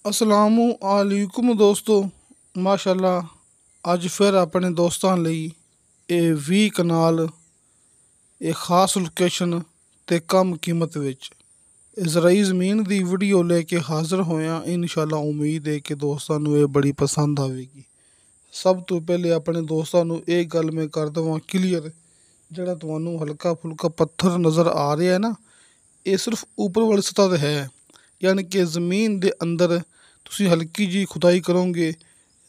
ਅਸਲਾਮੁ ਅਲੈਕੁਮ ਦੋਸਤੋ, ਮਾਸ਼ਾਅੱਲਾ ਅੱਜ ਫਿਰ ਆਪਣੇ ਦੋਸਤਾਂ ਲਈ ਇਹ 20 ਕਨਾਲ ਇਹ ਖਾਸ ਲੋਕੇਸ਼ਨ ਤੇ ਕਮ ਕੀਮਤ ਵਿੱਚ ਇਜ਼ਰਾਈ ਜ਼ਮੀਨ ਦੀ ਵੀਡੀਓ ਲੈ ਕੇ ਹਾਜ਼ਰ ਹੋਇਆ। ਇਨਸ਼ਾਅੱਲਾ ਉਮੀਦ ਹੈ ਕਿ ਦੋਸਤਾਂ ਨੂੰ ਇਹ ਬੜੀ ਪਸੰਦ ਆਵੇਗੀ। ਸਭ ਤੋਂ ਪਹਿਲੇ ਆਪਣੇ ਦੋਸਤਾਂ ਨੂੰ ਇਹ ਗੱਲ ਮੈਂ ਕਰ ਦੇਵਾਂ ਕਲੀਅਰ, ਜਿਹੜਾ ਤੁਹਾਨੂੰ ਹਲਕਾ ਫੁਲਕਾ ਪੱਥਰ ਨਜ਼ਰ ਆ ਰਿਹਾ ਹੈ ਨਾ, ਇਹ ਸਿਰਫ ਉੱਪਰ ਵਾਲੀ ਸਤ੍ਹਾ 'ਤੇ ਹੈ, ਯਾਨੀ ਕਿ ਜ਼ਮੀਨ ਦੇ ਅੰਦਰ ਤੁਸੀਂ ਹਲਕੀ ਜੀ ਖੁਦਾਈ ਕਰੋਗੇ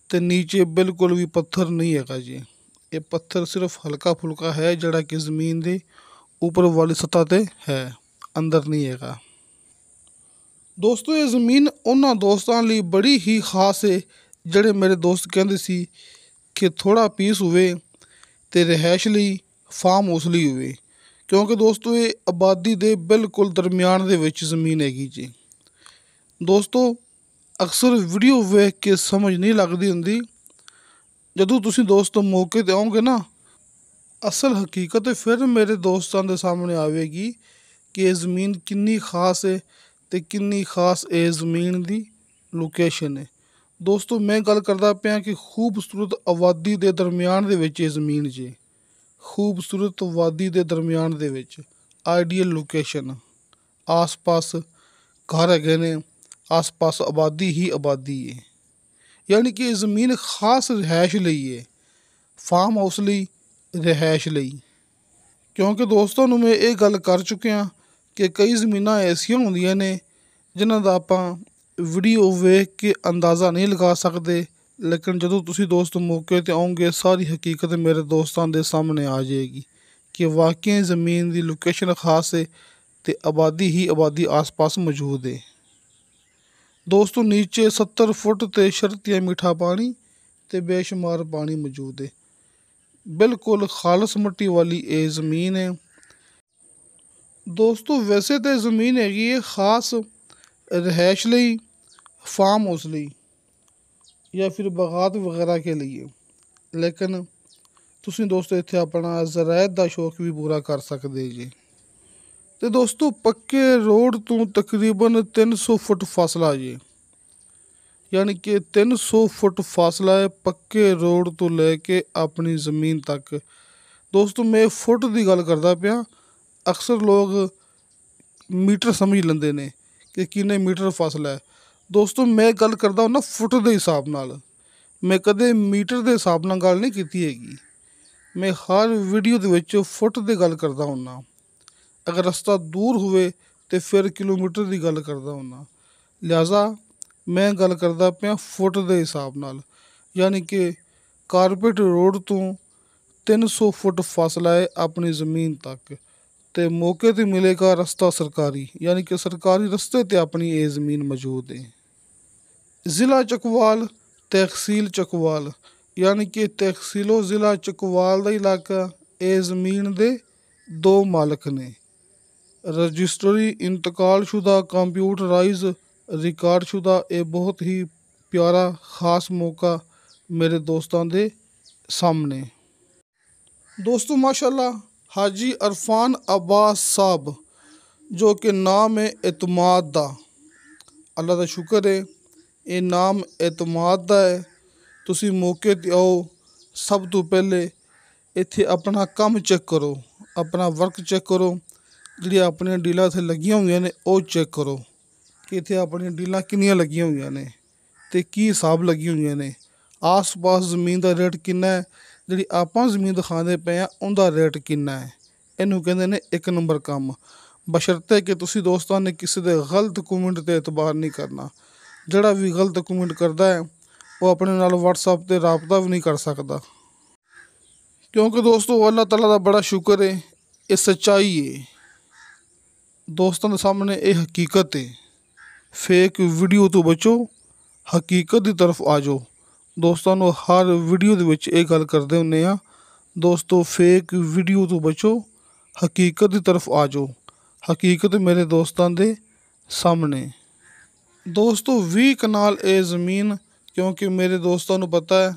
ਤੇ ਨੀਚੇ ਬਿਲਕੁਲ ਵੀ ਪੱਥਰ ਨਹੀਂ ਹੈਗਾ ਜੀ। ਇਹ ਪੱਥਰ ਸਿਰਫ ਹਲਕਾ ਫੁਲਕਾ ਹੈ, ਜਿਹੜਾ ਕਿ ਜ਼ਮੀਨ ਦੇ ਉੱਪਰ ਵਾਲੀ ਸਤ੍ਹਾ 'ਤੇ ਹੈ, ਅੰਦਰ ਨਹੀਂ ਹੈਗਾ। ਦੋਸਤੋ ਇਹ ਜ਼ਮੀਨ ਉਹਨਾਂ ਦੋਸਤਾਂ ਲਈ ਬੜੀ ਹੀ ਖਾਸ ਹੈ ਜਿਹੜੇ ਮੇਰੇ ਦੋਸਤ ਕਹਿੰਦੇ ਸੀ ਕਿ ਥੋੜ੍ਹਾ ਪੀਸ ਹੋਵੇ ਤੇ ਰਿਹਾਇਸ਼ ਲਈ ਫਾਰਮ ਹਾਊਸ ਲਈ ਹੋਵੇ, ਕਿਉਂਕਿ ਦੋਸਤੋ ਇਹ ਆਬਾਦੀ ਦੇ ਬਿਲਕੁਲ ਦਰਮਿਆਨ ਦੇ ਵਿੱਚ ਜ਼ਮੀਨ ਹੈਗੀ ਜੀ। ਦੋਸਤੋ ਅਕਸਰ ਵੀਡੀਓ ਵੇਖ ਕੇ ਸਮਝ ਨਹੀਂ ਲੱਗਦੀ ਹੁੰਦੀ, ਜਦੋਂ ਤੁਸੀਂ ਦੋਸਤੋ ਮੌਕੇ 'ਤੇ ਆਓਗੇ ਨਾ, ਅਸਲ ਹਕੀਕਤ ਫਿਰ ਮੇਰੇ ਦੋਸਤਾਂ ਦੇ ਸਾਹਮਣੇ ਆਵੇਗੀ ਕਿ ਇਹ ਜ਼ਮੀਨ ਕਿੰਨੀ ਖਾਸ ਹੈ ਤੇ ਕਿੰਨੀ ਖਾਸ ਇਹ ਜ਼ਮੀਨ ਦੀ ਲੋਕੇਸ਼ਨ ਹੈ। ਦੋਸਤੋ ਮੈਂ ਗੱਲ ਕਰਦਾ ਪਿਆ ਕਿ ਖੂਬਸੂਰਤ ਆਬਾਦੀ ਦੇ ਦਰਮਿਆਨ ਦੇ ਵਿੱਚ ਇਹ ਜ਼ਮੀਨ ਜੀ, ਖੂਬਸੂਰਤ ਆਬਾਦੀ ਦੇ ਦਰਮਿਆਨ ਦੇ ਵਿੱਚ ਆਈਡੀਅਲ ਲੋਕੇਸ਼ਨ, ਆਸ-ਪਾਸ ਘਰ ਹੈਗੇ ਨੇ, ਆਸ-ਪਾਸ ਆਬਾਦੀ ਹੀ ਆਬਾਦੀ ਹੈ, ਯਾਨੀ ਕਿ ਇਹ ਜ਼ਮੀਨ ਖਾਸ ਰਿਹਾਇਸ਼ ਲਈ ਹੈ, ਫਾਰਮ ਹਾਊਸ ਲਈ, ਰਿਹਾਇਸ਼ ਲਈ। ਕਿਉਂਕਿ ਦੋਸਤਾਂ ਨੂੰ ਮੈਂ ਇਹ ਗੱਲ ਕਰ ਚੁੱਕਿਆ ਕਿ ਕਈ ਜ਼ਮੀਨਾਂ ਐਸੀਆਂ ਹੁੰਦੀਆਂ ਨੇ ਜਿਨ੍ਹਾਂ ਦਾ ਆਪਾਂ ਵੀਡੀਓ ਵੇਖ ਕੇ ਅੰਦਾਜ਼ਾ ਨਹੀਂ ਲਗਾ ਸਕਦੇ, ਲੇਕਿਨ ਜਦੋਂ ਤੁਸੀਂ ਦੋਸਤ ਮੌਕੇ 'ਤੇ ਆਓਗੇ ਸਾਰੀ ਹਕੀਕਤ ਮੇਰੇ ਦੋਸਤਾਂ ਦੇ ਸਾਹਮਣੇ ਆ ਜਾਏਗੀ ਕਿ ਵਾਕਈ ਜ਼ਮੀਨ ਦੀ ਲੋਕੇਸ਼ਨ ਖਾਸ ਹੈ ਤੇ ਆਬਾਦੀ ਹੀ ਆਬਾਦੀ ਆਸ-ਪਾਸ ਮੌਜੂਦ ਹੈ। ਦੋਸਤੋ ਨੀਚੇ 70 ਫੁੱਟ ਤੇ ਸ਼ਰਤੀਆ ਮਿੱਠਾ ਪਾਣੀ ਤੇ ਬੇਸ਼ੁਮਾਰ ਪਾਣੀ ਮੌਜੂਦ ਹੈ, ਬਿਲਕੁਲ ਖਾਲਸ ਮਿੱਟੀ ਵਾਲੀ ਇਹ ਜ਼ਮੀਨ ਹੈ। ਦੋਸਤੋ ਵੈਸੇ ਤਾਂ ਜ਼ਮੀਨ ਹੈਗੀ ਹੈ ਖਾਸ ਰਿਹਾਇਸ਼ ਲਈ, ਫਾਰਮ ਹਾਊਸ ਲਈ ਜਾਂ ਫਿਰ ਬਾਗਾਤ ਵਗੈਰਾ ਕੇ ਲਈ, ਲੇਕਿਨ ਤੁਸੀਂ ਦੋਸਤੋ ਇੱਥੇ ਆਪਣਾ ਜ਼ਰਾਇਤ ਦਾ ਸ਼ੌਕ ਵੀ ਪੂਰਾ ਕਰ ਸਕਦੇ ਜੀ। ਤੇ ਦੋਸਤੋ ਪੱਕੇ ਰੋਡ ਤੋਂ ਤਕਰੀਬਨ 300 ਫੁੱਟ ਫਾਸਲਾ ਜੀ, ਯਾਨੀ ਕਿ 300 ਫੁੱਟ ਫਾਸਲਾ ਹੈ ਪੱਕੇ ਰੋਡ ਤੋਂ ਲੈ ਕੇ ਆਪਣੀ ਜ਼ਮੀਨ ਤੱਕ। ਦੋਸਤੋ ਮੈਂ ਫੁੱਟ ਦੀ ਗੱਲ ਕਰਦਾ ਪਿਆ, ਅਕਸਰ ਲੋਕ ਮੀਟਰ ਸਮਝ ਲੈਂਦੇ ਨੇ ਕਿ ਕਿੰਨੇ ਮੀਟਰ ਫਾਸਲਾ ਹੈ। ਦੋਸਤੋ ਮੈਂ ਗੱਲ ਕਰਦਾ ਹੁੰਦਾ ਫੁੱਟ ਦੇ ਹਿਸਾਬ ਨਾਲ, ਮੈਂ ਕਦੇ ਮੀਟਰ ਦੇ ਹਿਸਾਬ ਨਾਲ ਗੱਲ ਨਹੀਂ ਕੀਤੀ ਹੈਗੀ। ਮੈਂ ਹਰ ਵੀਡੀਓ ਦੇ ਵਿੱਚ ਫੁੱਟ ਦੀ ਗੱਲ ਕਰਦਾ ਹੁੰਦਾ, ਅਗਰ ਰਸਤਾ ਦੂਰ ਹੋਵੇ ਤਾਂ ਫਿਰ ਕਿਲੋਮੀਟਰ ਦੀ ਗੱਲ ਕਰਦਾ ਹੁੰਦਾ, ਲਿਹਾਜ਼ਾ ਮੈਂ ਗੱਲ ਕਰਦਾ ਪਿਆ ਫੁੱਟ ਦੇ ਹਿਸਾਬ ਨਾਲ, ਯਾਨੀ ਕਿ ਕਾਰਪੇਟ ਰੋਡ ਤੋਂ 300 ਫੁੱਟ ਫਾਸਲਾ ਹੈ ਆਪਣੀ ਜ਼ਮੀਨ ਤੱਕ, ਤੇ ਮੌਕੇ 'ਤੇ ਮਿਲੇਗਾ ਰਸਤਾ ਸਰਕਾਰੀ, ਯਾਨੀ ਕਿ ਸਰਕਾਰੀ ਰਸਤੇ 'ਤੇ ਆਪਣੀ ਇਹ ਜ਼ਮੀਨ ਮੌਜੂਦ ਹੈ। ਜ਼ਿਲ੍ਹਾ ਚੱਕਵਾਲ, ਤਹਿਸੀਲ ਚੱਕਵਾਲ, ਯਾਨੀ ਕਿ ਤਹਿਸੀਲੋ ਜ਼ਿਲ੍ਹਾ ਚੱਕਵਾਲ ਦਾ ਇਲਾਕਾ। ਇਹ ਜ਼ਮੀਨ ਦੇ 2 ਮਾਲਕ ਨੇ, ਰਜਿਸਟਰੀ ਇੰਤਕਾਲਸ਼ੁਦਾ ਕੰਪਿਊਟਰਾਈਜ਼ ਰਿਕਾਰਡਸ਼ੁਦਾ। ਇਹ ਬਹੁਤ ਹੀ ਪਿਆਰਾ ਖਾਸ ਮੌਕਾ ਮੇਰੇ ਦੋਸਤਾਂ ਦੇ ਸਾਹਮਣੇ। ਦੋਸਤੋ ਮਾਸ਼ਾਅੱਲਾ ਹਾਜੀ ਅਰਫਾਨ ਅਬਾਸ ਸਾਹਿਬ, ਜੋ ਕਿ ਨਾਮ ਹੈ ਇਤਮਾਦ ਦਾ, ਅੱਲਾ ਦਾ ਸ਼ੁਕਰ ਹੈ ਇਹ ਨਾਮ ਇਤਮਾਦ ਦਾ ਹੈ। ਤੁਸੀਂ ਮੌਕੇ 'ਤੇ ਆਓ, ਸਭ ਤੋਂ ਪਹਿਲੇ ਇੱਥੇ ਆਪਣਾ ਕੰਮ ਚੈੱਕ ਕਰੋ, ਆਪਣਾ ਵਰਕ ਚੈੱਕ ਕਰੋ, ਜਿਹੜੀਆਂ ਆਪਣੀਆਂ ਡੀਲਾਂ ਇੱਥੇ ਲੱਗੀਆਂ ਹੋਈਆਂ ਨੇ ਉਹ ਚੈੱਕ ਕਰੋ ਕਿ ਇੱਥੇ ਆਪਣੀਆਂ ਡੀਲਾਂ ਕਿੰਨੀਆਂ ਲੱਗੀਆਂ ਹੋਈਆਂ ਨੇ ਅਤੇ ਕੀ ਹਿਸਾਬ ਲੱਗੀਆਂ ਹੋਈਆਂ ਨੇ। ਆਸ-ਪਾਸ ਜ਼ਮੀਨ ਦਾ ਰੇਟ ਕਿੰਨਾ ਹੈ, ਜਿਹੜੀ ਆਪਾਂ ਜ਼ਮੀਨ ਦਿਖਾਉਂਦੇ ਪਏ ਹਾਂ ਉਹਦਾ ਰੇਟ ਕਿੰਨਾ ਹੈ। ਇਹਨੂੰ ਕਹਿੰਦੇ ਨੇ 1 ਨੰਬਰ ਕੰਮ, ਬਸ਼ਰਤੇ ਕਿ ਤੁਸੀਂ ਦੋਸਤਾਂ ਨੇ ਕਿਸੇ ਦੇ ਗਲਤ ਕਮੈਂਟ 'ਤੇ ਇਤਬਾਰ ਨਹੀਂ ਕਰਨਾ। ਜਿਹੜਾ ਵੀ ਗਲਤ ਕਮੈਂਟ ਕਰਦਾ ਹੈ ਉਹ ਆਪਣੇ ਨਾਲ ਵਟਸਐਪ 'ਤੇ ਰਾਬਤਾ ਵੀ ਨਹੀਂ ਕਰ ਸਕਦਾ, ਕਿਉਂਕਿ ਦੋਸਤੋ ਅੱਲਾਹ ਤਾਲਾ ਦਾ ਬੜਾ ਸ਼ੁਕਰ ਹੈ ਇਹ ਸੱਚਾਈ ਹੈ, ਦੋਸਤਾਂ ਦੇ ਸਾਹਮਣੇ ਇਹ ਹਕੀਕਤ ਹੈ। ਫੇਕ ਵੀਡੀਓ ਤੋਂ ਬਚੋ, ਹਕੀਕਤ ਦੀ ਤਰਫ ਆ ਜਾਓ। ਦੋਸਤਾਂ ਨੂੰ ਹਰ ਵੀਡੀਓ ਦੇ ਵਿੱਚ ਇਹ ਗੱਲ ਕਰਦੇ ਹੁੰਦੇ ਆ, ਦੋਸਤੋ ਫੇਕ ਵੀਡੀਓ ਤੋਂ ਬਚੋ, ਹਕੀਕਤ ਦੀ ਤਰਫ ਆ ਜਾਓ। ਹਕੀਕਤ ਮੇਰੇ ਦੋਸਤਾਂ ਦੇ ਸਾਹਮਣੇ। ਦੋਸਤੋ 20 ਕਨਾਲ ਇਹ ਜ਼ਮੀਨ, ਕਿਉਂਕਿ ਮੇਰੇ ਦੋਸਤਾਂ ਨੂੰ ਪਤਾ ਹੈ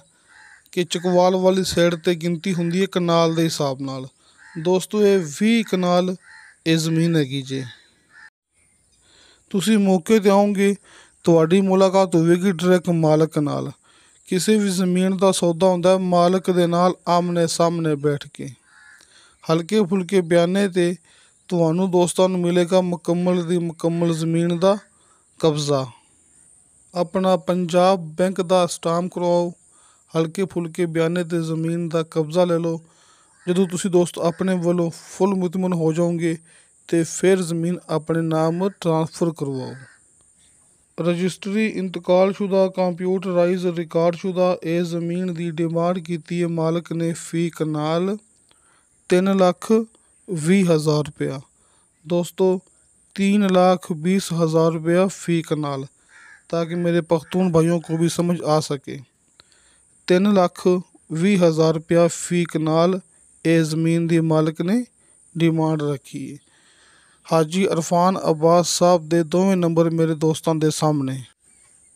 ਕਿ ਚਕਵਾਲ ਵਾਲੀ ਸਾਈਡ 'ਤੇ ਗਿਣਤੀ ਹੁੰਦੀ ਹੈ ਕਨਾਲ ਦੇ ਹਿਸਾਬ ਨਾਲ। ਦੋਸਤੋ ਇਹ 20 ਕਨਾਲ ਇਹ ਜ਼ਮੀਨ ਹੈਗੀ ਜੇ। ਤੁਸੀਂ ਮੌਕੇ 'ਤੇ ਆਓਗੇ ਤੁਹਾਡੀ ਮੁਲਾਕਾਤ ਹੋਵੇਗੀ ਡਾਇਰੈਕਟ ਮਾਲਕ ਨਾਲ। ਕਿਸੇ ਵੀ ਜ਼ਮੀਨ ਦਾ ਸੌਦਾ ਹੁੰਦਾ ਹੈ ਮਾਲਕ ਦੇ ਨਾਲ ਆਮਨੇ ਸਾਹਮਣੇ ਬੈਠ ਕੇ। ਹਲਕੇ ਫੁਲਕੇ ਬਿਆਨੇ 'ਤੇ ਤੁਹਾਨੂੰ ਦੋਸਤਾਂ ਨੂੰ ਮਿਲੇਗਾ ਮੁਕੰਮਲ ਦੀ ਮੁਕੰਮਲ ਜ਼ਮੀਨ ਦਾ ਕਬਜ਼ਾ। ਆਪਣਾ ਪੰਜਾਬ ਬੈਂਕ ਦਾ ਸਟਾਂਪ ਕਰਵਾਓ, ਹਲਕੇ ਫੁਲਕੇ ਬਿਆਨੇ 'ਤੇ ਜ਼ਮੀਨ ਦਾ ਕਬਜ਼ਾ ਲੈ ਲਓ। ਜਦੋਂ ਤੁਸੀਂ ਦੋਸਤ ਆਪਣੇ ਵੱਲੋਂ ਫੁੱਲ ਮੁਤਮਿਨ ਹੋ ਜਾਓਗੇ ਤੇ ਫਿਰ ਜ਼ਮੀਨ ਆਪਣੇ ਨਾਮ ਟ੍ਰਾਂਸਫਰ ਕਰਵਾਓ। ਰਜਿਸਟਰੀ ਇੰਤਕਾਲਸ਼ੁਦਾ ਕੰਪਿਊਟਰਾਈਜ਼ ਰਿਕਾਰਡਸ਼ੁਦਾ ਇਹ ਜ਼ਮੀਨ ਦੀ ਡਿਮਾਂਡ ਕੀਤੀ ਹੈ ਮਾਲਕ ਨੇ ਫੀ ਕਨਾਲ 3,20,000 रुपया। दोस्तों 3,20,000 रुपया फ़ी कनाल, ताकि मेरे पख्तून भाइयों को भी समझ आ सके। 3,20,000 रुपया फ़ी कनाल ये ज़मीन दी मालिक ने डिमांड रखी है। हाजी अरफान अब्बास साहब दे दोवें नंबर मेरे दोस्तों के सामने,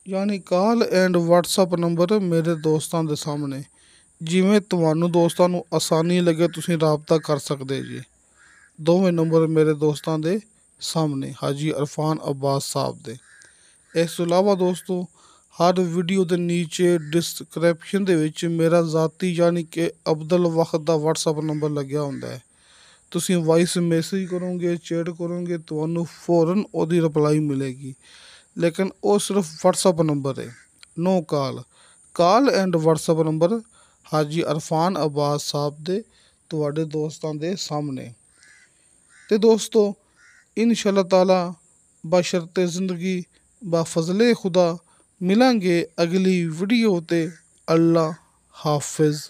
यानी कॉल एंड व्हाट्सअप नंबर मेरे दोस्तों के सामने। जिमें ਤੁਹਾਨੂੰ ਦੋਸਤਾਂ ਨੂੰ ਆਸਾਨੀ ਲੱਗੇ ਤੁਸੀਂ ਰਾਬਤਾ ਕਰ ਸਕਦੇ ਜੀ। ਦੋਵੇਂ ਨੰਬਰ ਮੇਰੇ ਦੋਸਤਾਂ ਦੇ ਸਾਹਮਣੇ ਹਾਜੀ ਅਰਫਾਨ ਅब्बास ਸਾਹਿਬ ਦੇ। ਇਸ ਤੋਂ ਇਲਾਵਾ ਦੋਸਤੋ ਹਰ ਵੀਡੀਓ ਦੇ ਨੀਚੇ ਡਿਸਕ੍ਰਿਪਸ਼ਨ ਦੇ ਵਿੱਚ ਮੇਰਾ ਜ਼ਾਤੀ ਯਾਨੀ ਕਿ ਅਬਦੁਲ ਵਾਹਿਦ ਦਾ WhatsApp ਨੰਬਰ ਲੱਗਿਆ ਹੁੰਦਾ ਹੈ। ਤੁਸੀਂ ਵਾਇਸ ਮੈਸੇਜ ਕਰੋਗੇ, ਚੈਟ ਕਰੋਗੇ, ਤੁਹਾਨੂੰ ਫੌਰਨ ਉਹਦੀ ਰਿਪਲਾਈ ਮਿਲੇਗੀ। ਲੇਕਿਨ ਉਹ ਸਿਰਫ WhatsApp ਨੰਬਰ ਹੈ, ਨੋ ਕਾਲ ਐਂਡ WhatsApp ਨੰਬਰ ਹਾਜੀ ਅਰਫਾਨ ਅब्बास ਸਾਹਿਬ ਦੇ ਤੁਹਾਡੇ ਦੋਸਤਾਂ ਦੇ ਸਾਹਮਣੇ। ਤੇ ਦੋਸਤੋ ਇਨਸ਼ਾ ਅੱਲਾਹ ਤਾਲਾ ਬਸ਼ਰਤੇ ਜ਼ਿੰਦਗੀ ਬਾ ਫਜ਼ਲੇ ਖੁਦਾ ਮਿਲਾਂਗੇ ਅਗਲੀ ਵੀਡੀਓ ਤੇ। ਅੱਲਾ ਹਾਫਿਜ਼।